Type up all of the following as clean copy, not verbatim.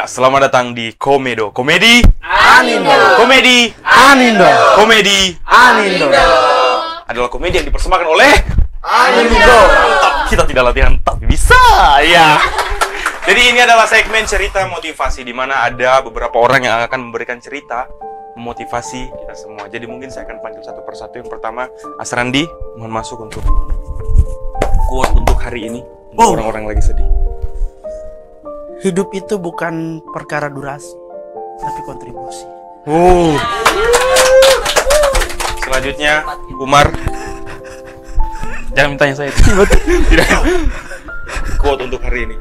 Ya, selamat datang di Komedo. Komedi Anindo. Komedi Anindo. Komedi Anindo. adalah komedi yang dipersembahkan oleh Anindo. Kita tidak latihan, tapi bisa. Ya. Jadi ini adalah segmen cerita motivasi di mana ada beberapa orang yang akan memberikan cerita memotivasi kita semua. Jadi mungkin saya akan panggil satu persatu. Yang pertama, Asrandi, mohon masuk untuk quote untuk hari ini. Untuk orang-orang lagi sedih. Hidup itu bukan perkara durasi, tapi kontribusi. Selanjutnya, Umar. Jangan mintanya saya. Tidak. Quote untuk hari ini.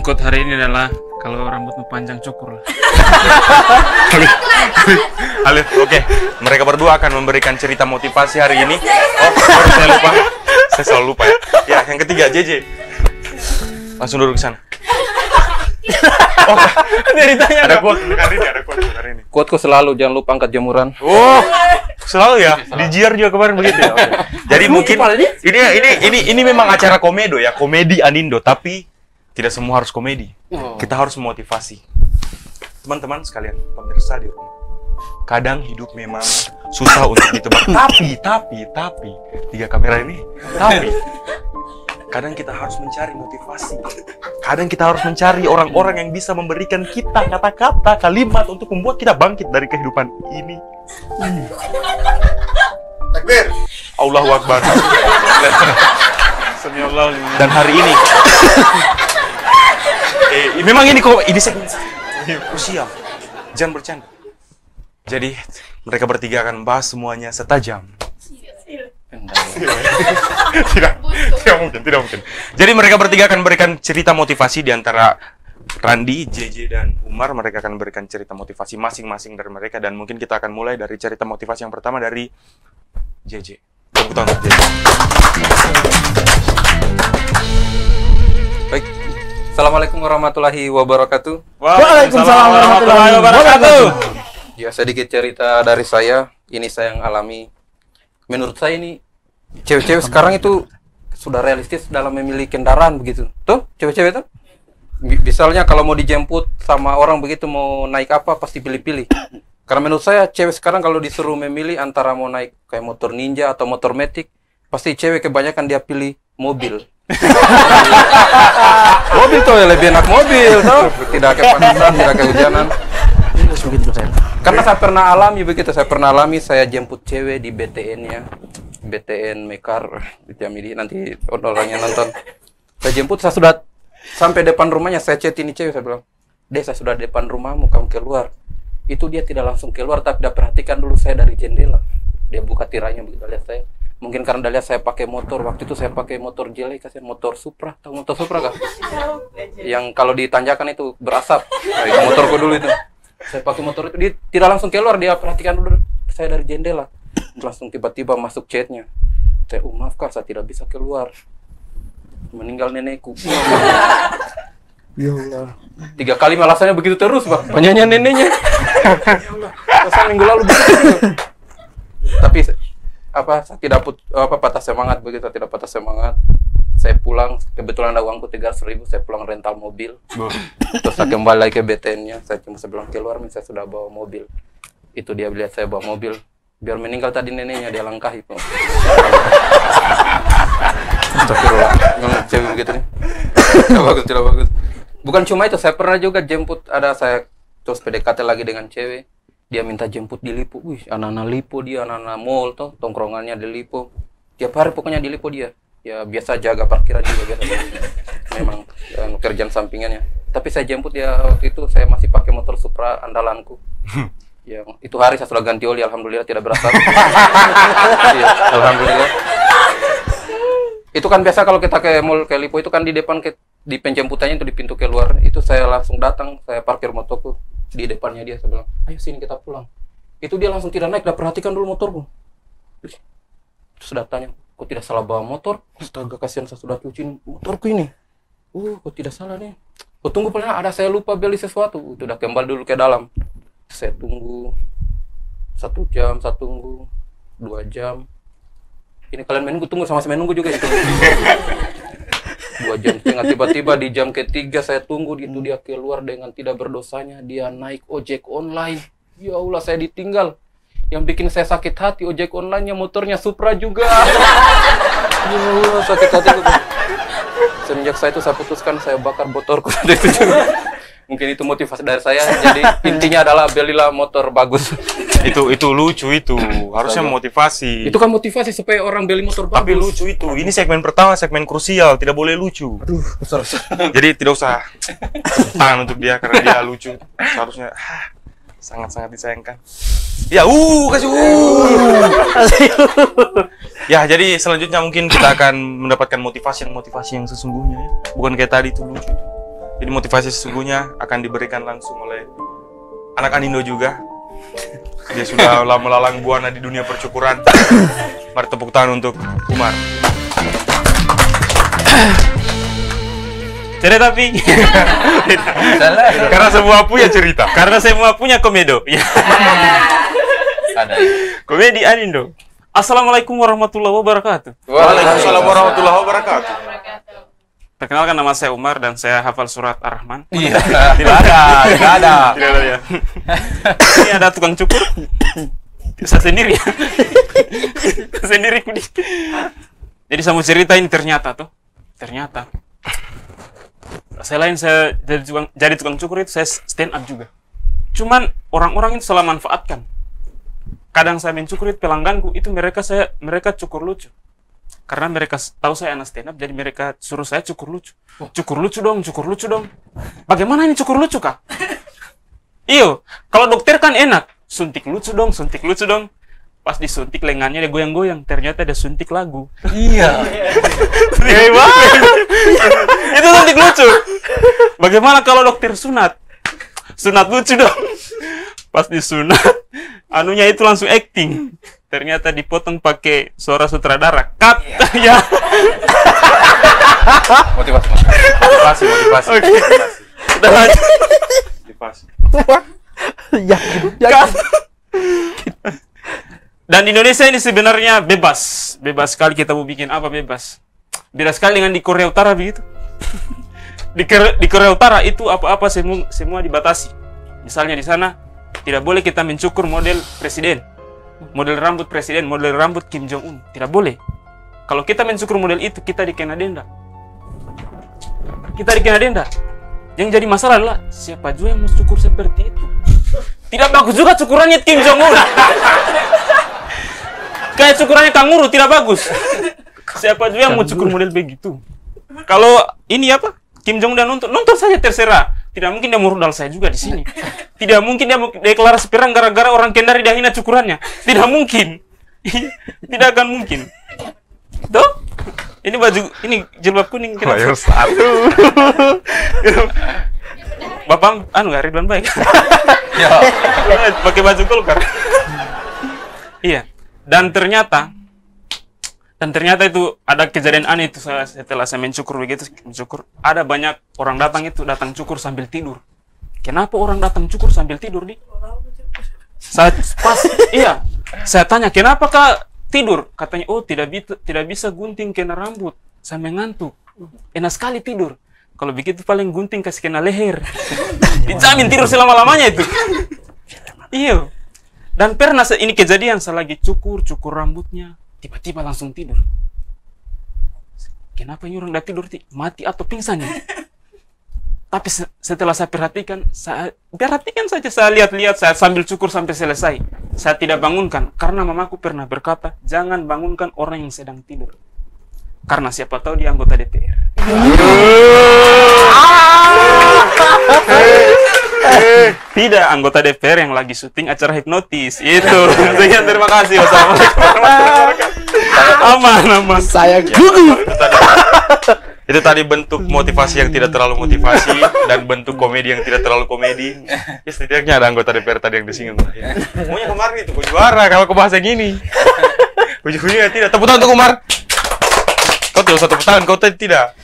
Quote hari ini adalah kalau rambutmu panjang cukur lah. Alif, oke. Mereka berdua akan memberikan cerita motivasi hari ini. Oh, sorry, saya lupa. Saya selalu lupa ya. Ya, yang ketiga, JJ. Langsung duduk ke sana. Oh, ceritanya ada quote untuk hari ini, ada quote untuk hari ini. Quoteku selalu jangan lupa angkat jemuran. Oh, selalu ya. Di JR juga kemarin begitu ya. Oke. Jadi mungkin ini memang acara komedo ya, komedi Anindo, tapi tidak semua harus komedi. Kita harus memotivasi. Teman-teman sekalian, pemirsa di rumah. Kadang hidup memang susah untuk ditebak. Tapi tiga kamera ini. Tapi kadang kita harus mencari motivasi. Kadang kita harus mencari orang-orang yang bisa memberikan kita kata-kata, kalimat untuk membuat kita bangkit dari kehidupan ini. Takbir. Allahu Akbar. Dan hari ini memang ini kok ini segmen krusial. Jangan bercanda. Jadi mereka bertiga akan bahas semuanya setajam. Tidak mungkin. Jadi mereka bertiga akan memberikan cerita motivasi di antara Randi, JJ, dan Umar. Mereka akan memberikan cerita motivasi masing-masing dari mereka. Dan mungkin kita akan mulai dari cerita motivasi yang pertama dari JJ. Tepuk tangan untuk JJ. Baik. Assalamualaikum warahmatullahi wabarakatuh. Waalaikumsalam warahmatullahi wabarakatuh. Ya, sedikit cerita dari saya. Ini saya yang alami. Menurut saya ini cewek-cewek sekarang itu sudah realistis dalam memilih kendaraan begitu. Tuh, cewek-cewek tuh. Misalnya kalau mau dijemput sama orang begitu mau naik apa pasti pilih-pilih. Karena menurut saya cewek sekarang kalau disuruh memilih antara mau naik kayak motor Ninja atau motor Matic, pasti cewek kebanyakan dia pilih mobil. Mobil tuh ya lebih enak mobil tuh. Tidak kepanasan, tidak kehujanan. Karena saya pernah alami begitu, saya jemput cewek di BTN-nya. BTN Mekar di Jamidi, nanti orangnya nonton. Saya jemput, saya sudah sampai depan rumahnya, saya chat ini cewek, saya bilang, "Dek, saya sudah depan rumahmu, kamu keluar." Itu dia tidak langsung keluar, tapi dia perhatikan dulu saya dari jendela. Dia buka tirainya begitu, lihat saya. Mungkin karena dia lihat saya pakai motor, waktu itu saya pakai motor jelek, kasihan motor Supra, tahu motor Supra kah? Yang kalau ditanjakan itu berasap. Nah, itu motorku dulu itu. Saya pakai motor itu, dia tidak langsung keluar, dia perhatikan dulu saya dari jendela. Langsung tiba-tiba masuk chatnya. Saya, maaf kak, saya tidak bisa keluar. Meninggal nenekku. Ya Allah. 3 kali alasannya begitu terus, Bang. Banyaknya neneknya. Ya Allah. Masa minggu lalu begitu. Tapi saya tidak patah semangat begitu, tidak patah semangat. Saya pulang, kebetulan ada uangku 300.000, saya pulang rental mobil. Terus saya kembali lagi ke BTN-nya, saya cuma sebelum keluar, saya sudah bawa mobil. Itu dia lihat saya bawa mobil, biar meninggal tadi neneknya, dia langkahi. Astagfirullah, memang cewek begitu nih. Tidak bagus. Bukan cuma itu, saya pernah juga jemput, saya terus PDKT lagi dengan cewek. Dia minta jemput di Lipo. Wih, anak-anak Lipo dia, anak-anak mall tuh, tongkrongannya di Lipo. Tiap hari pokoknya di Lipo dia. Ya biasa jaga parkiran juga biasa. Memang kerjaan sampingannya. Tapi saya jemput dia waktu itu saya masih pakai motor Supra andalanku. Ya, itu hari saya sudah ganti oli, alhamdulillah tidak berasap. Ya, alhamdulillah. Itu kan biasa kalau kita ke mall ke Lipo itu kan di depan di penjemputannya itu di pintu keluar. Itu saya langsung datang, saya parkir motorku di depannya dia, saya bilang, "Ayo sini kita pulang." Itu dia langsung tidak naik, perhatikan dulu motorku. Terus sudah tanya, "Kok tidak salah bawa motor?" Astaga, kasihan, saya sudah cuciin motorku ini. Kok tidak salah nih. Tunggu pernah ada saya lupa beli sesuatu. Itu udah kembali dulu ke dalam. Saya tunggu 1 jam, saya tunggu 2 jam. Ini kalian menunggu, tunggu sama saya menunggu juga itu. 2,5 jam. Tiba-tiba di jam ketiga saya tunggu itu dia keluar dengan tidak berdosanya. Dia naik ojek online. Ya Allah, saya ditinggal. Yang bikin saya sakit hati ojek online-nya motornya Supra juga. Ya Allah, sakit hati. Semenjak saya itu saya putuskan saya bakar motorku itu juga. Mungkin itu motivasi dari saya. Jadi intinya adalah belilah motor bagus. Itu lucu itu. Harusnya motivasi. Itu kan motivasi supaya orang beli motor bagus. Tapi lucu itu. Ini segmen pertama, segmen krusial, tidak boleh lucu. Aduh, besar. Jadi tidak usah tangan untuk dia karena dia lucu. Seharusnya sangat-sangat disayangkan. Ya, kasih Ya, jadi selanjutnya mungkin kita akan mendapatkan motivasi yang sesungguhnya ya. Bukan kayak tadi itu lucu. Jadi motivasi sesungguhnya akan diberikan langsung oleh anak Anindo juga. Dia sudah melalang buana di dunia percukuran. Mari tepuk tangan untuk Umar. Tidak tapi Karena semua punya cerita. karena semua punya komedo. Ya. Ada. Komedi Anindo. Assalamualaikum warahmatullahi wabarakatuh. Waalaikumsalam warahmatullahi wabarakatuh. Perkenalkan, nama saya Umar dan saya hafal surat Ar-Rahman. Iya. Tidak ada. Tidak ada ya. Ini ada tukang cukur. Saya sendiri ya. Sendiri kudi. Jadi saya mau cerita ini ternyata. Selain saya jadi tukang cukur itu saya stand up juga. Cuman orang-orang itu salah manfaatkan. Kadang saya mencukur itu pelangganku itu mereka cukur lucu. Karena mereka tahu saya anak stand up, jadi mereka suruh saya cukur lucu. Cukur lucu dong. Bagaimana ini cukur lucu, Kak? Iyo, kalau dokter kan enak. Suntik lucu dong. Pas disuntik lengannya dia goyang-goyang. Ternyata dia suntik lagu. Iya. Itu suntik lucu. Bagaimana kalau dokter sunat? Sunat lucu dong. Pas disunat, anunya itu langsung acting. Ternyata dipotong pakai suara sutradara. Cut. Ya. Motivasi. Oke. Udah lanjut. Motivasi. Ya. Dan di Indonesia ini sebenarnya bebas sekali kita mau bikin apa bebas. Beda sekali dengan di Korea Utara begitu. Di Korea Utara itu apa-apa semua dibatasi. Misalnya di sana tidak boleh kita mencukur model presiden, model rambut presiden, model rambut Kim Jong Un. Tidak boleh. Kalau kita mencukur model itu kita dikena denda. Yang jadi masalah adalah siapa juga yang mau cukur seperti itu. Tidak bagus juga cukurannya Kim Jong Un. Kayak cukurannya kanguru tidak bagus. Siapa juga yang mau cukur model begitu. Kalau ini apa? Kim Jong Un nonton saja terserah. Tidak mungkin dia mau rudal saya juga di sini. Tidak mungkin dia mau deklarasi perang gara-gara orang Kendari dia hina cukurannya. Tidak mungkin. Tidak akan mungkin. Tuh. Ini baju, ini jilbab kuning. Mayor satu. Bapak, Ridwan baik. Ya. Pakai baju Golkar. Iya. Dan ternyata itu ada kejadian aneh itu setelah saya mencukur, ada banyak orang datang cukur sambil tidur. Kenapa orang datang cukur sambil tidur nih? Saya tanya kenapa Kak tidur? Katanya tidak bisa gunting kena rambut, saya mengantuk. Enak sekali tidur. Kalau begitu paling gunting kasih kena leher. Dijamin tidur selama-lamanya itu. Iya. Dan pernah ini kejadian saya lagi cukur rambutnya. Tiba-tiba langsung tidur. Kenapa ini orang udah tidur? Mati atau pingsan ya? Tapi setelah saya perhatikan saja, saya lihat-lihat, saya sambil cukur sampai selesai. Saya tidak bangunkan, karena mamaku pernah berkata, jangan bangunkan orang yang sedang tidur. Karena siapa tahu dia anggota DPR. Tidak, anggota DPR yang lagi syuting acara hipnotis. Itu. Sekian, terima kasih. Wassalamualaikum warahmatullahi wabarakatuh. Aman. Saya gugup. Itu tadi bentuk motivasi yang tidak terlalu motivasi dan bentuk komedi yang tidak terlalu komedi. Ya setidaknya ada anggota DPR tadi yang disinggung. Ya. Pokoknya kemarin itu kau juara kalau kau bahas yang ini. Ujung-ujungnya tidak. Tepuk tangan untuk Umar. Kau tidak usah tepuk tangan, kau tidak.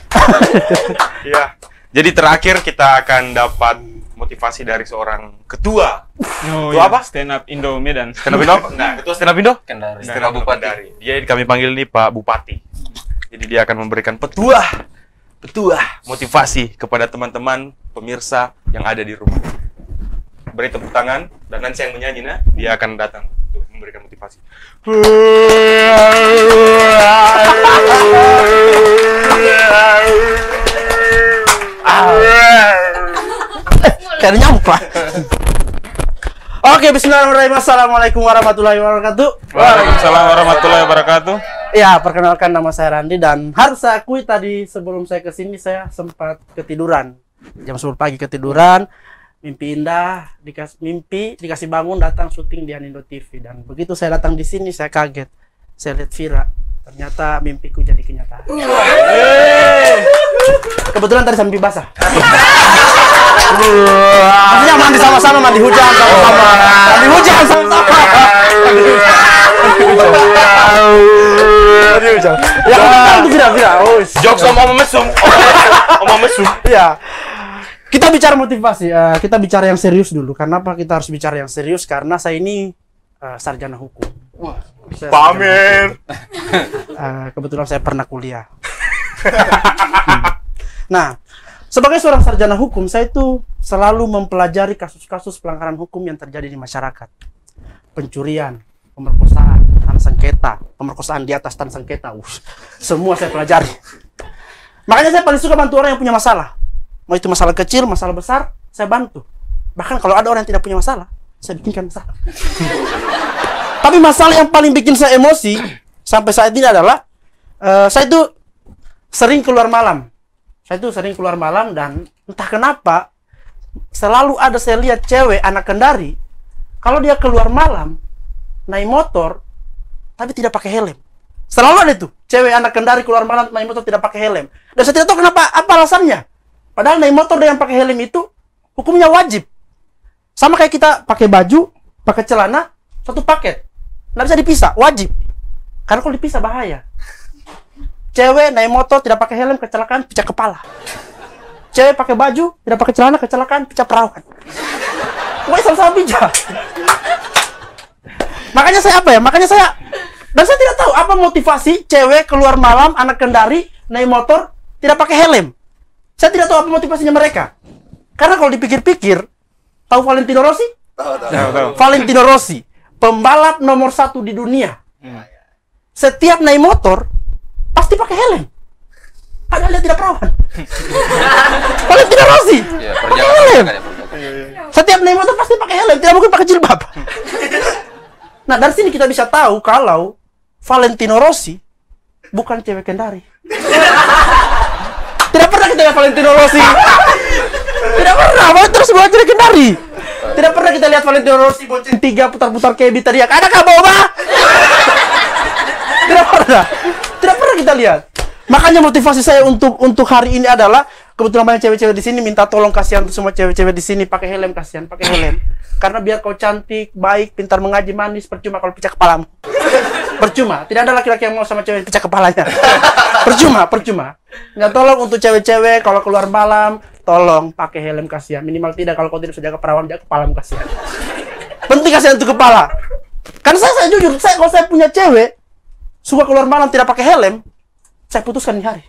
Ya. Jadi terakhir kita akan dapat motivasi dari seorang ketua. Ketua apa? Stand up Indo Medan. Stand up Indo? Nah, ketua stand up Indo? Kendari. Stand up Bupati. Dia kami panggil ini Pak Bupati. Jadi dia akan memberikan petuah petuah motivasi kepada teman-teman pemirsa yang ada di rumah. Beri tepuk tangan dan nanti yang menyanyi dia akan datang untuk memberikan motivasi. Kayak nyampah. Oke, bismillahirrahmanirrahim. Assalamualaikum warahmatullahi wabarakatuh. Waalaikumsalam warahmatullahi wabarakatuh. Ya, perkenalkan nama saya Randi dan harus saya akui tadi sebelum saya kesini saya sempat ketiduran. Jam 10 pagi ketiduran, mimpi indah, dikasih bangun datang syuting di Anindo TV dan begitu saya datang di sini saya kaget. Saya lihat Vira. Ternyata mimpiku jadi kenyataan. Kebetulan tadi sambil basah. Maksudnya mandi sama-sama, mandi hujan sama-sama. Mandi hujan sama-sama. Ya, itu Vira. Jokes sama mesum. Sama mesum. Iya. Kita bicara motivasi, kita bicara yang serius dulu. Kenapa kita harus bicara yang serius? Karena saya ini sarjana hukum. Pamer. Kebetulan saya pernah kuliah. Nah, sebagai seorang sarjana hukum, saya itu selalu mempelajari kasus-kasus pelanggaran hukum yang terjadi di masyarakat. Pencurian, pemerkosaan, tanah sengketa, pemerkosaan di atas tanah sengketa. Semua saya pelajari. Makanya saya paling suka bantu orang yang punya masalah. Mau itu masalah kecil, masalah besar, saya bantu. Bahkan kalau ada orang yang tidak punya masalah, saya bikinkan masalah. Tapi masalah yang paling bikin saya emosi sampai saat ini adalah saya itu sering keluar malam. Dan entah kenapa selalu ada saya lihat cewek anak Kendari kalau dia keluar malam naik motor tapi tidak pakai helm. Selalu ada tuh cewek anak Kendari keluar malam naik motor tidak pakai helm. Dan saya tidak tahu kenapa, apa alasannya. Padahal naik motor dengan pakai helm itu hukumnya wajib. Sama kayak kita pakai baju, pakai celana, satu paket. Nggak bisa dipisah, wajib. Karena kalau dipisah bahaya. Cewek naik motor tidak pakai helm, kecelakaan, pecah kepala. Cewek pakai baju, tidak pakai celana, kecelakaan, pecah perawan. Pokoknya sama-sama pijak. Makanya saya dan saya tidak tahu apa motivasi cewek keluar malam, anak Kendari, naik motor, tidak pakai helm. Saya tidak tahu apa motivasinya mereka. Karena kalau dipikir-pikir, tahu Valentino Rossi? Tahu. Valentino Rossi, pembalap nomor 1 di dunia. Setiap naik motor, pasti pakai helm. Padahal dia tidak perawan. Valentino Rossi, pakai helm. Setiap naik motor pasti pakai helm, tidak mungkin pakai jilbab. Nah, dari sini kita bisa tahu kalau Valentino Rossi bukan cewek Kendari. Tidak pernah kita lihat Valentino Rossi. Tidak pernah, Valentino Rossi bukan cewek Kendari. Tidak pernah kita lihat Valentino Rossi bonceng 3 putar-putar kebi teriak, "Adakah boba?" Tidak pernah kita lihat. Makanya motivasi saya untuk hari ini adalah kebetulan banyak cewek-cewek di sini minta tolong kasihan untuk semua cewek-cewek di sini pakai helm, kasihan pakai helm. Karena biar kau cantik, baik, pintar mengaji, manis, percuma kalau pecah kepalamu. Percuma, tidak ada laki-laki yang mau sama cewek pecah kepalanya. Percuma. Nggak, tolong untuk cewek-cewek kalau keluar malam, tolong pakai helm, kasihan. Minimal tidak kalau kau tidak bisa jaga perawan, jaga kepalamu, kasihan. Penting kasihan untuk kepala. Karena saya jujur, kalau saya punya cewek suka keluar malam tidak pakai helm, saya putuskan di hari.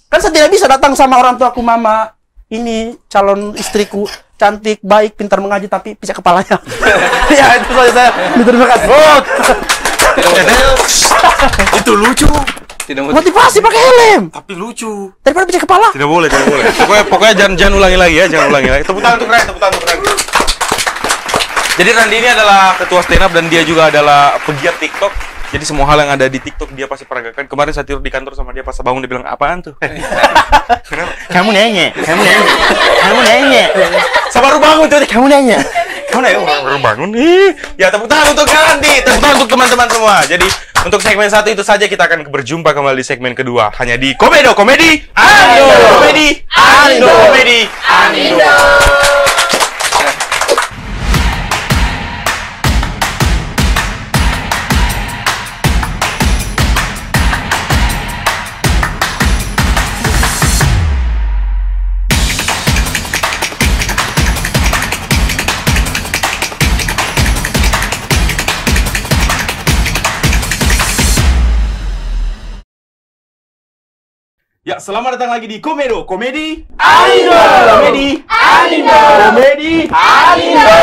Kan saya tidak bisa datang sama orang tua aku, "Mama, ini calon istriku cantik, baik, pintar mengaji, tapi pecah kepalanya." Ya, itu saja saya. Terima kasih. Itu lucu. Motivasi pakai helm. Tapi lucu. Daripada pecah kepala. Tidak boleh. Pokoknya jangan ulangi lagi ya, jangan ulangi lagi. Tepuk tangan untuk Randy. Jadi Randy ini adalah ketua stand up dan dia juga adalah pegiat TikTok. Jadi semua hal yang ada di TikTok dia pasti peragakan. Kemarin saya tidur di kantor sama dia, pas bangun dia bilang, "Apaan tuh?" Kamu nanya. Saya baru bangun tuh, kamu nanya. Baru bangun nih. Ya, tepuk tangan untuk Randy, tepuk tangan untuk teman-teman semua. Jadi untuk segmen 1 itu saja, kita akan berjumpa kembali di segmen kedua hanya di Komedi Anindo. Ya, selamat datang lagi di Komedo, Komedi Anindo! Komedi Anindo! Komedi Anindo!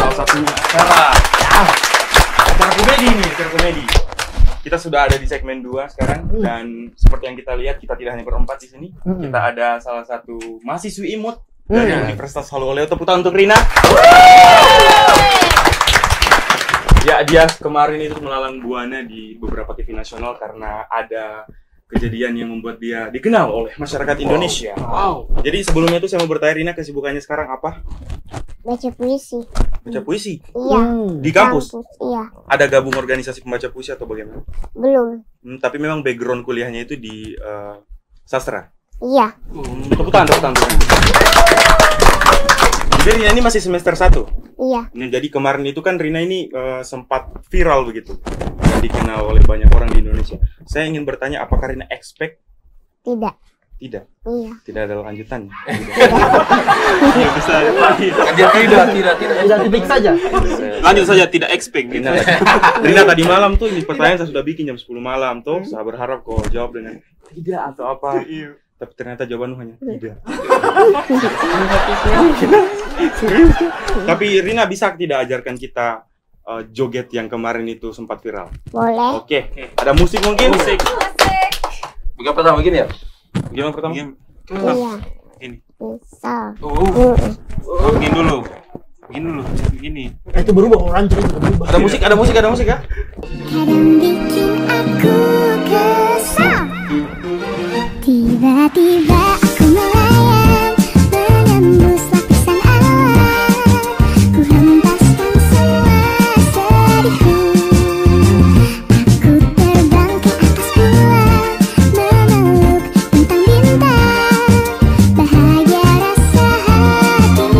Salah satunya acara komedi nih, acara komedi. Kita sudah ada di segmen 2 sekarang dan seperti yang kita lihat kita tidak hanya berempat di sini. Kita ada salah satu mahasiswi imut dari Universitas Haluoleo. Tepuk tangan untuk Rina. Ya, dia kemarin itu melalang buana di beberapa TV nasional karena ada kejadian yang membuat dia dikenal oleh masyarakat Indonesia. Wow. Jadi sebelumnya itu saya mau bertanya, Rina, kesibukannya sekarang apa? Baca puisi. Baca puisi? Iya. Di kampus? Iya. Ada gabung organisasi pembaca puisi atau bagaimana? Belum. Tapi memang background kuliahnya itu di sastra? Iya. Tepuk tangan, tepuk tangan. Jadi Rina ini masih semester 1? Iya. Nah, jadi kemarin itu kan Rina ini sempat viral begitu. Dan dikenal oleh banyak orang di Indonesia. Saya ingin bertanya, apakah Rina expect? Tidak. Tidak? Iya. Tidak ada lanjutannya? Tidak tipik saja. Lanjut saja, tidak expect gitu. Rina tadi malam tuh, ini pertanyaan saya sudah bikin jam 10 malam tuh. Saya berharap kau jawab dengan tidak atau apa. Tapi ternyata jawabanmu hanya tidak. Tapi Rina bisa tidak ajarkan kita joget yang kemarin itu sempat viral? Boleh. Oke. Ada musik mungkin? Musik. Bukan pertama gini ya? Gimana pertama? Iya. Ini. Bisa. Begini dulu. Begini. Itu berubah orang jadi berubah. Ada musik ya? Kadang bikin aku kesal. Tiba-tiba aku melayang menembus lapisan awan. Ku hempaskan semua sedihku. Aku terbang ke atas bulan, memeluk bintang-bintang. Bahagia rasa hatiku.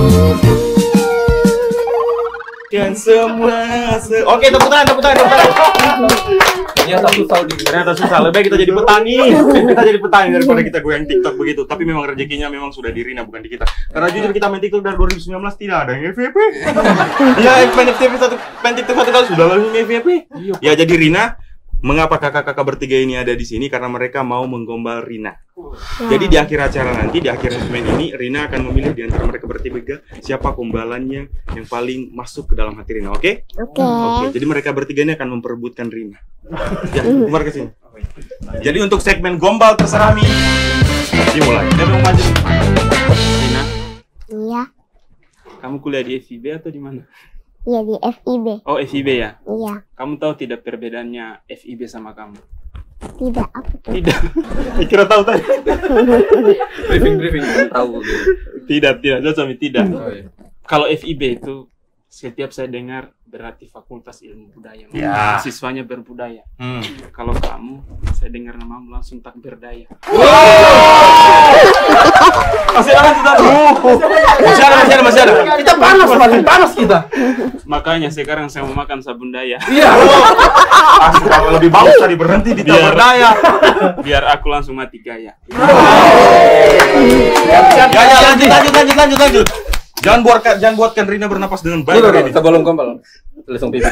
Dan semua Oke, tepuk tangan. Ternyata susah di. Ternyata susah. Lebih baik kita jadi petani. Kita jadi petani daripada kita goyang TikTok begitu. Tapi memang rezekinya memang sudah di Rina, bukan di kita. Karena jujur kita main TikTok dari 2019 tidak ada yang FYP. Ya, main TikTok satu kali sudah langsung FYP. Ya, jadi Rina, mengapa kakak-kakak bertiga ini ada di sini? Karena mereka mau menggombal Rina. Jadi di akhir acara nanti, di akhir segmen ini, Rina akan memilih di antara mereka bertiga siapa gombalannya yang paling masuk ke dalam hati Rina, oke? Oke, jadi mereka bertiga ini akan memperebutkan Rina. Ya, Umar ke sini. Jadi untuk segmen gombal terserah Mi, dimulai. Dia mau maju. Rina, Iya. kamu kuliah di FIB atau di mana? Iya di FIB. Oh, FIB ya? Iya. Kamu tahu tidak perbedaannya FIB sama kamu? Tidak aku. Tidak. Kira tahu tadi. Briefing tahu. Tidak. Tidak. Oh, iya. Kalau FIB itu setiap saya dengar berarti Fakultas Ilmu Budaya. Ya. Siswanya berbudaya. Kalau kamu, saya dengar namamu langsung tak berdaya. Masih ada. Kita panas, paling panas kita. Makanya sekarang saya mau makan sabun daya. Kalau lebih bagus tadi berhenti di Biar- berdaya. Biar aku langsung mati gaya. Ya, lanjut. Jangan buatkan Rina bernapas dengan baik hari ini. Sebelum gombal. Langsung pipi.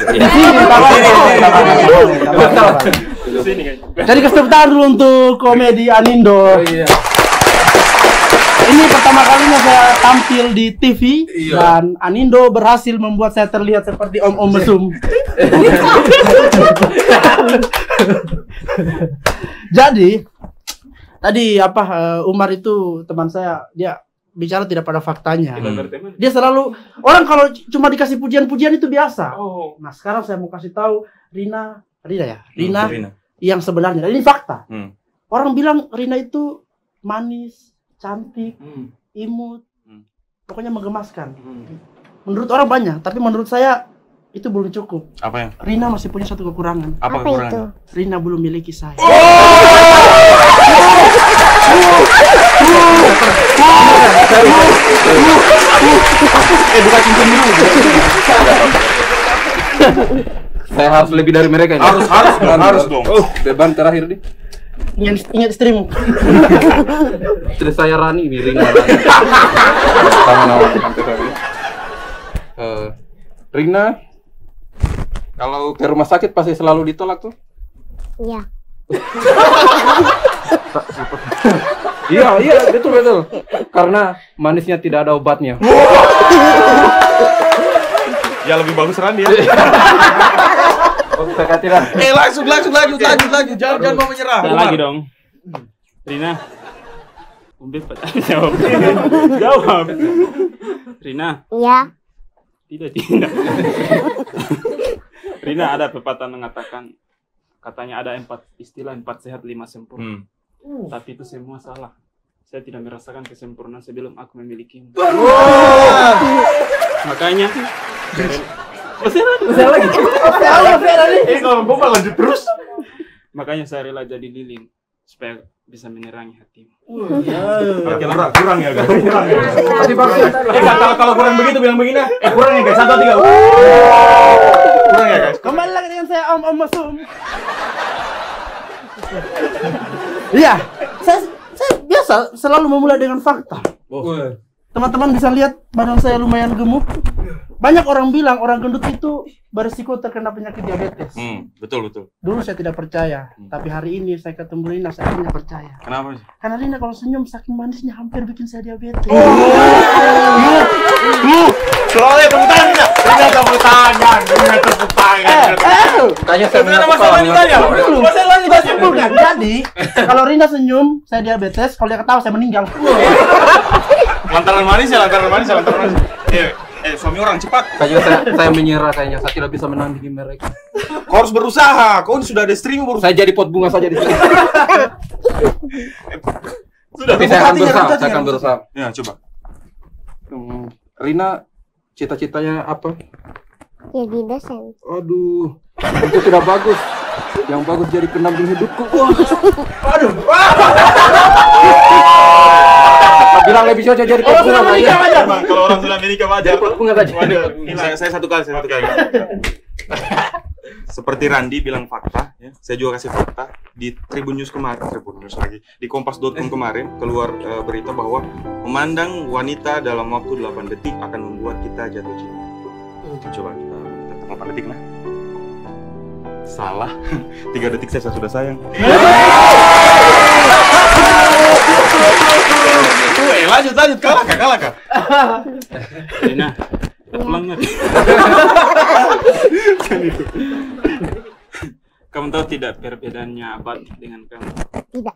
Sini kan. Jadi kasih tepuk tangan dulu untuk Komedi Anindo. Iya. Ini pertama kalinya saya tampil di TV Iya. dan Anindo berhasil membuat saya terlihat seperti om-om mesum. Jadi tadi Umar itu teman saya, dia bicara tidak pada faktanya. Dia selalu orang kalau cuma dikasih pujian-pujian itu biasa. Oh. Nah, sekarang saya mau kasih tahu Rina Rina. yang sebenarnya. Dan ini fakta. Hmm. Orang bilang Rina itu manis, cantik, imut, pokoknya menggemaskan. Menurut orang banyak, tapi menurut saya itu belum cukup. Apa yang? Rina masih punya satu kekurangan. Apa Apa kekurangannya? itu? Rina belum miliki saya. Bukan cincin dulu. Saya harus lebih dari mereka ini. Harus dong. Beban terakhir nih. Ingat istrimu. Istri saya Rani ini Rina Rani. Sama nama sampai tadi. Rina, kalau ke rumah sakit pasti selalu ditolak tuh. Iya. Iya, betul. Karena manisnya tidak ada obatnya. Ya lebih bagus Randy ya. Langsung lanjut. Jangan mau menyerah. Ada lagi dong. Rina. Jawab. Rina. Iya. Tidak. Rina, ada pepatah mengatakan, katanya ada 4 istilah, 4 sehat, 5 sempurna. Tapi itu semua salah. Saya tidak merasakan kesempurnaan sebelum aku memilikimu. Makanya masih lagi. Kalau gue lanjut terus. Makanya saya rela jadi lilin supaya bisa menerangi hatimu. Kurang ya guys. Kurang ya. Tapi bagus. Kalau kurang begitu bilang begini. Kurang ya guys. 1, 2, 3. Kurang ya guys. Kembali lagi dengan saya Om Masum. Iya, saya biasa selalu memulai dengan fakta. Teman-teman bisa lihat badan saya lumayan gemuk. Banyak orang bilang orang gendut itu berisiko terkena penyakit diabetes. Betul. Dulu saya tidak percaya, tapi hari ini saya ketemu Rina, saya akhirnya percaya. Kenapa sih? Karena Rina kalau senyum saking manisnya hampir bikin saya diabetes. Soalnya tepuk tangan Rina. Rina tepuk tangan. Kayaknya saya Simpulkan. Jadi, kalau Rina senyum, saya diabetes. Kalau dia ketawa, saya meninggal. Lantaran manis ya. Suami orang cepat. Kayaknya saya menyerah kayaknya. Saya tidak bisa menandingi mereka. Kau harus berusaha. Kau sudah ada streaming baru. Saya jadi pot bunga saja di sini. Tapi saya akan berusaha. Ya, coba. Rina, cita-citanya apa? Jadi dosen. Aduh, itu tidak bagus. Yang bagus jadi pendamping hidupku. Bilang lebih cocok jadi pot bunga saja. Kalau orang sudah menikah wajar. Pot bunga saja. Saya satu kali. Seperti Randy bilang fakta, ya. Saya juga kasih fakta di Tribun News lagi. Di Kompas.com kemarin keluar berita bahwa memandang wanita dalam waktu 8 detik akan membuat kita jatuh cinta. Coba kita 8 detik nah. Salah. 3 detik saya sudah sayang. Lanjut. Kalah kah? Rina, pulang lagi. Kamu tahu tidak perbedaannya batik dengan kamu? Tidak.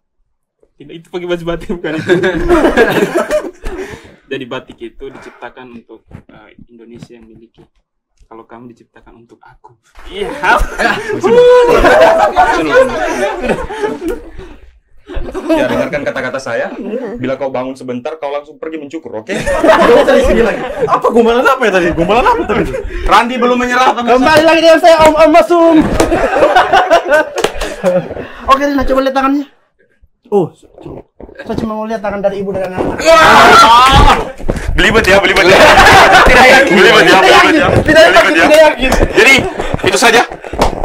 Tidak, itu pakai baju batik bukan itu. Jadi batik itu diciptakan untuk Indonesia yang miliki. Kalau kamu diciptakan untuk aku. Iya. Ya, dengarkan kata-kata saya. Bila kau bangun sebentar, kau langsung pergi mencukur, oke? Apa gombalan apa ya tadi? Randy belum menyerah. Kembali lagi dengan saya Om Masum. Oke, Rina, coba lihat tangannya. Saya cuma mau lihat tangan dari ibu dan anak. Belibet ya. Tidak yakin. Jadi, itu saja.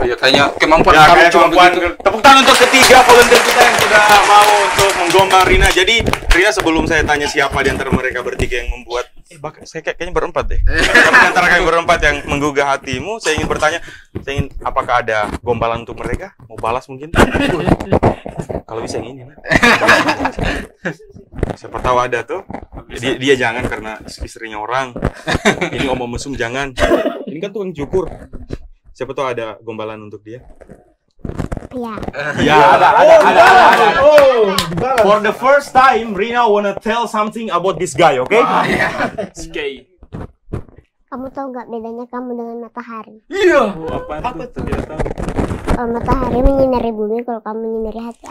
Ya kayaknya kemampuan Ya, kamu kayak cuma kemampuan. begitu. Tepuk tangan untuk ketiga volunteer kita yang sudah mau untuk menggombal Rina. Jadi, Rina sebelum saya tanya siapa di antara mereka bertiga yang membuat saya kayaknya berempat deh. Siapa di antara kalian berempat yang menggugah hatimu? Saya ingin bertanya, apakah ada gombalan untuk mereka? Mau balas mungkin? Kalau bisa yang ini, nah. Siapa tahu ada tuh. Dia jangan karena istrinya orang. Ini Om Mesum jangan. Ini kan tukang cukur. Siapa tahu ada gombalan untuk dia? Ya. Ya, ada. For the first time, Rina wanna tell something about this guy, okay? Skate. Kamu tahu nggak bedanya kamu dengan matahari? Apa itu? Tidak tahu. Kalau matahari menyinari bumi, kalau kamu menyinari hati.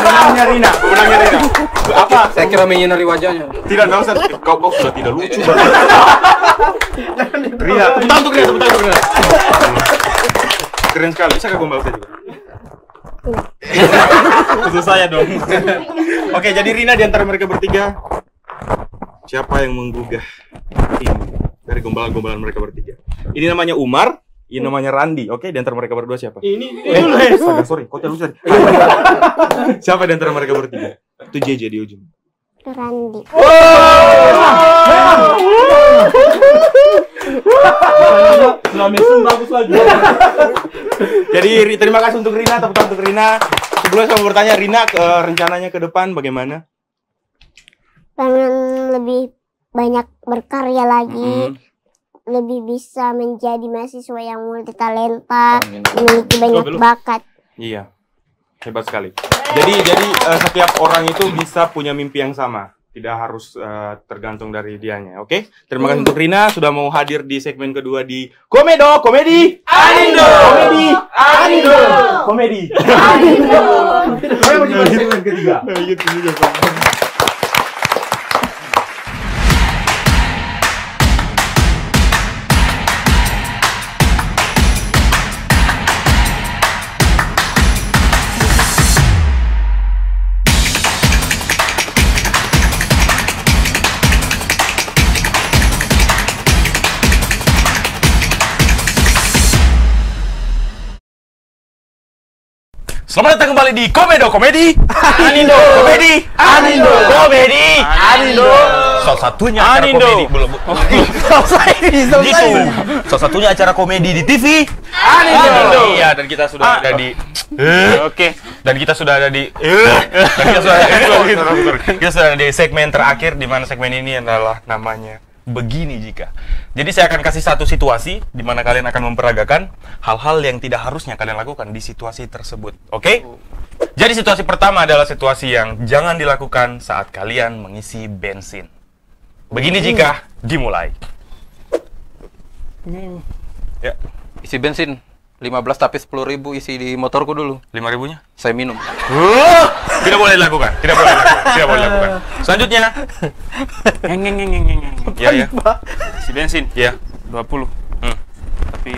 Menangnya Rina. Apa? Saya kira menyinari wajahnya. Tidak usah. Kau sudah tidak lucu. Rina, tepuk tangan untuk Rina. Keren sekali. Bisa ke gombal saya juga? Khusus saya dong. Oke, jadi Rina di antara mereka bertiga, siapa yang menggugah ini dari gombalan-gombalan mereka bertiga? Ini namanya Umar, ini namanya Randy. Oke, di antara mereka berdua siapa? Sorry, kau terlalu sorry. Siapa di antara mereka bertiga? Itu JJ di ujung. Itu Randy. sudah mesum bagus lagi. Jadi terima kasih untuk Rina, tepuk tangan untuk Rina. Sebelumnya saya mau bertanya, Rina rencananya ke depan bagaimana? Pengen lebih banyak berkarya lagi. Lebih bisa menjadi mahasiswa yang multi talenta, memiliki banyak bakat. Iya, hebat sekali. Jadi setiap orang itu bisa punya mimpi yang sama, tidak harus tergantung dari dianya. Oke? Terima kasih untuk Rina sudah mau hadir di segmen kedua di Komedi Anindo. Komedi. Saya mau coba segmen ketiga. Selamat datang kembali di Komedi Anindo. Salah satunya acara komedi belum. Gitu. Salah satunya acara komedi di TV Anindo. Iya, dan kita sudah ada di Dan kita sudah ada di kita sudah ada di segmen terakhir, di mana segmen ini adalah namanya Begini Jika. Jadi saya akan kasih satu situasi di mana kalian akan memperagakan hal-hal yang tidak harusnya kalian lakukan di situasi tersebut. Oke? Jadi situasi pertama adalah situasi yang jangan dilakukan saat kalian mengisi bensin. Begini Jika, dimulai. Ya. Isi bensin 15 tapi 10.000 isi di motorku dulu. 5.000-nya? Saya minum. Tidak boleh dilakukan. Tidak boleh dilakukan. Selanjutnya. Ya, ya. Si bensin Ya. 20. Tapi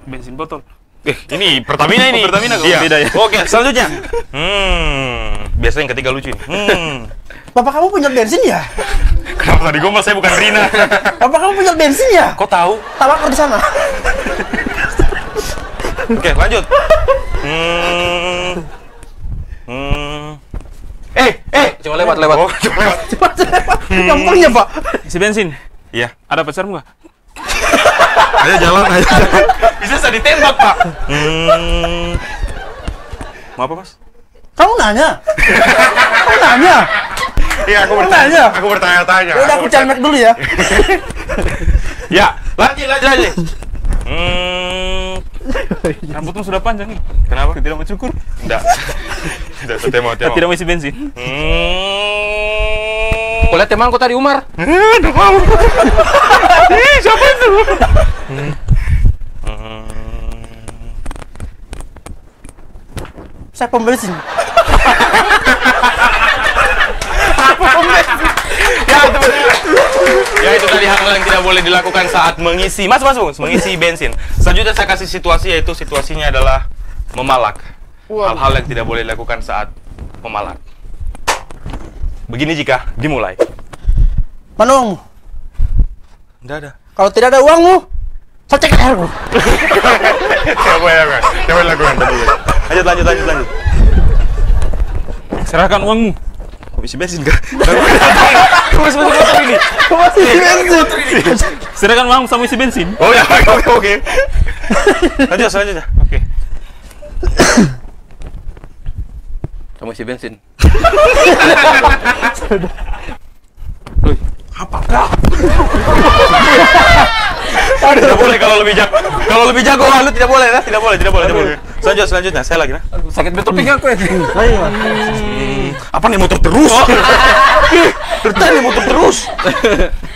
bensin botol. Ini Pertamina ini. Pertamina kok Iya. beda ya. Oke, selanjutnya. Biasanya yang ketiga lucu ini. Bapak kamu punya bensin ya? Kenapa tadi gombal, saya bukan Rina. Bapak kamu punya bensin ya? Kok tahu? Tabakor di sana. Oke, lanjut. Cuma lewat. Oh, coba lewat. Gampangnya, Pak. Isi bensin. Iya. Ada pacarmu nggak? Ayo jalan. Bisa saya ditembak, Pak. Mau apa, Mas? Kamu nanya? Kamu nanya? Iya, aku bertanya. Aku bertanya-tanya. Udah aku cari dulu ya. Ya, lanjut. Rambutmu sudah panjang nih. Kenapa? Tidak mau cukur. Enggak. Tidak mau. Tidak mau isi bensin. Kau lihat temanku tadi Umar. Enggak mau. Siapa itu? Saya pembensin. Ya itu tadi hal-hal yang tidak boleh dilakukan saat mengisi mengisi bensin. Selanjutnya saya kasih situasi, yaitu situasinya adalah memalak. Hal-hal yang tidak boleh dilakukan saat memalak. Begini Jika, dimulai. Mana uangmu? Tidak ada. Kalau tidak ada uangmu, saya cek leherku. Tidak boleh dilakukan. Lanjut. Serahkan uangmu. Kok isi bensin kah? Kamu masih motor ini. Masih isi bensin. Serahkan uangmu sama isi bensin. Oh ya, oke. Lanjut selanjutnya. Oke. Kamu isi bensin. Tidak boleh kalau lebih jago lu tidak boleh. Selanjutnya saya lagi. Sakit betul pinggangku ya. Apa nih motor terus? Bertanya motor terus.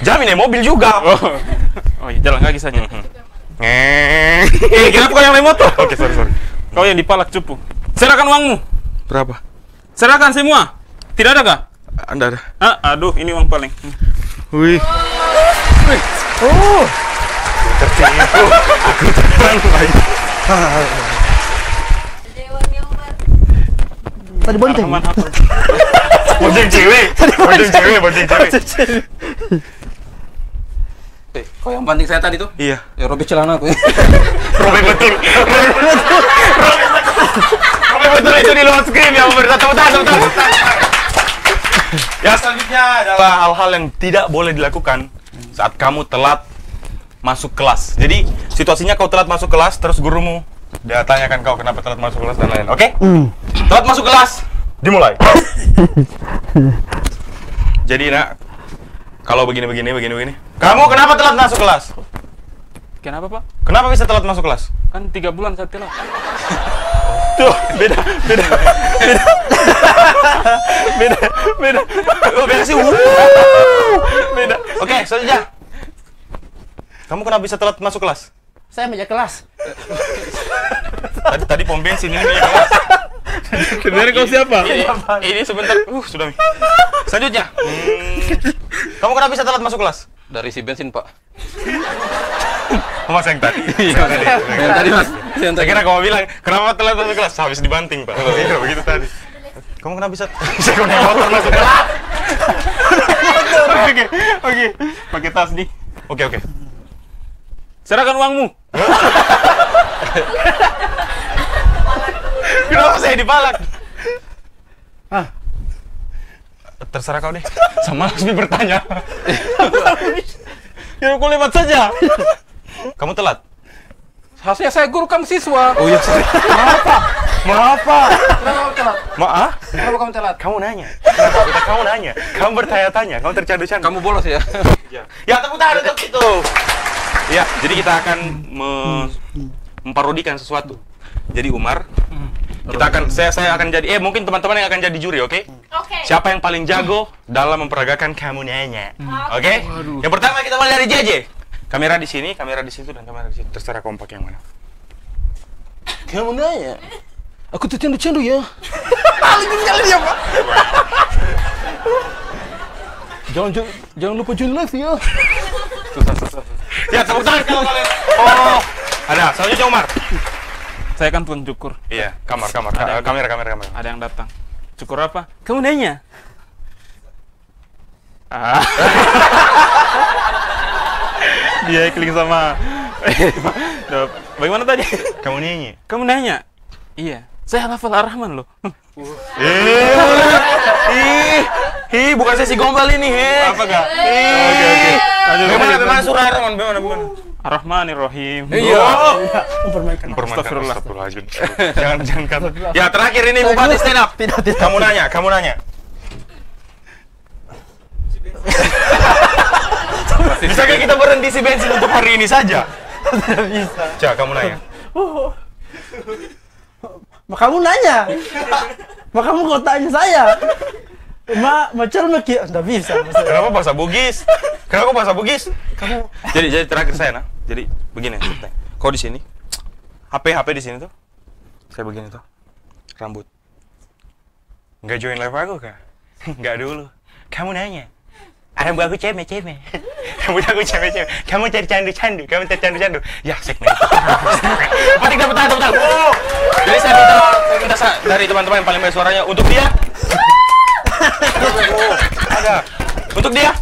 Jamin ya mobil juga. Oh iya, jalan kaki saja. Kenapa kau yang naik motor? Oke, sorry. Kau yang dipalak cupu. Serahkan uangmu. Berapa? Serahkan semua. Tidak ada kah? Anda ada. Aduh, ini uang paling. Wih. Oh. Tertipu. Aku tertipu lagi. Tadi bonceng. Bonceng cewek. Kau yang banting saya tadi tuh? Iya. Ya robek celana aku. Robek betul itu di luar screen ya, betul. Ya, selanjutnya adalah hal-hal yang tidak boleh dilakukan saat kamu telat masuk kelas. Jadi situasinya kau telat masuk kelas, terus gurumu dia tanyakan kau kenapa telat masuk kelas dan lain-lain. Oke? Telat masuk kelas, dimulai. Jadi nak, kalau begini. Kamu kenapa telat masuk kelas? Kenapa, Pak? Kenapa bisa telat masuk kelas? Kan 3 bulan saya telat. Tuh, beda. Oh, beda sih. Beda. Oke, selanjutnya. Kamu kenapa bisa telat masuk kelas? Saya meja kelas. Tadi pom bensin ini meja kelas. Sebenarnya kau siapa? Ini sebentar. Sudah. Selanjutnya. Kamu kenapa bisa telat masuk kelas? Dari isi bensin, Pak. Mas yang tadi. Yang tadi, Mas. Saya kira kamu bilang, kenapa telat masuk kelas? Habis dibanting, Pak. Iya, begitu tadi. Kamu kenapa bisa kau naik motor masuk kelas? Oke. Pakai tas nih. Oke. Serahkan uangmu. Kenapa saya dipalak? Terserah kau deh. Sama Lasmi bertanya. Ya kau lewat saja. Kamu telat? Harusnya saya guru kamu siswa. Oh iya, sorry. Maaf, Pak. Kenapa kamu telat? Maaf? Kenapa kamu telat? Kamu nanya. Kamu bertanya-tanya. Kamu tercandu-candu. Kamu bolos ya? Ya, tepuk tangan untuk itu. Ya, jadi kita akan memparodikan sesuatu. Jadi Umar, saya akan jadi mungkin teman-teman yang akan jadi juri, oke? Oke. Siapa yang paling jago dalam memperagakan kamu nanya? Oke? Yang pertama kita mulai dari JJ. Kamera di sini, kamera di situ, dan kamera di situ. Terserah kamu pakai yang mana. Kamu nanya? Aku tercandu-candu ya. Jangan lupa join live ya. Susah. Ya, tepuk tangan kalau kalian. Oh, ada. Selanjutnya Umar. Saya kan tukang cukur. Iya, kamera. Ada yang datang. Cukur apa? Kamu nanya. Dia klik sama. Bagaimana tadi? Kamu nanya. Kamu nanya. Iya. Saya hafal Ar-Rahman loh. Bukan sesi gombal ini, Apa kak? Oke. Bagaimana surah Ar-Rahman? Bagaimana? Ar-Rahmanir-Rahim. Iya. Mempermainkan. Astagfirullahaladzim. Jangan kata. Ya, terakhir ini Bupati stand up. Tidak. Kamu nanya. Bisakah kita berhenti si bensin untuk hari ini saja? Tidak bisa. Cak, kamu nanya. Kamu nanya. Kamu kau tanya saya. Macam tidak bisa. Kenapa bahasa Bugis? Kamu. Jadi terakhir saya nah. Jadi begini ceritanya. Kau di sini. HP di sini tuh. Saya begini tuh. Rambut. Nggak join live aku kah? Nggak dulu. Kamu nanya. Rambut aku ceme. Kamu cari candu. Ya, segmen itu. Patik dapat tangan. Jadi saya minta dari teman-teman yang paling baik suaranya untuk dia. Ada. Untuk dia.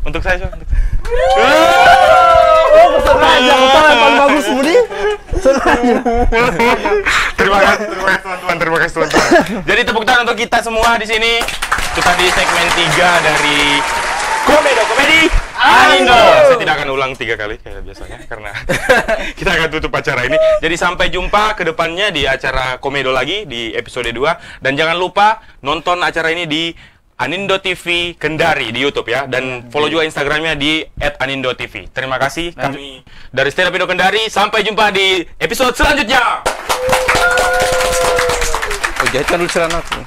Untuk saya. Sengaja, kau yang paling bagus Budi. Sengaja. Terima kasih teman-teman. Jadi tepuk tangan untuk kita semua di sini. Itu tadi segmen 3 dari Komedi Anindo. Saya tidak akan ulang 3 kali kayak biasanya karena kita akan tutup acara ini. Jadi sampai jumpa ke depannya di acara Komedo lagi di episode 2 dan jangan lupa nonton acara ini di Anindo TV Kendari di YouTube ya, dan follow juga Instagramnya di @anindotv. Terima kasih, kami dari Stand Up Indo Kendari. Sampai jumpa di episode selanjutnya. Oh, jahitkan dulu celana aku.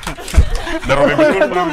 Udah robek betul belum?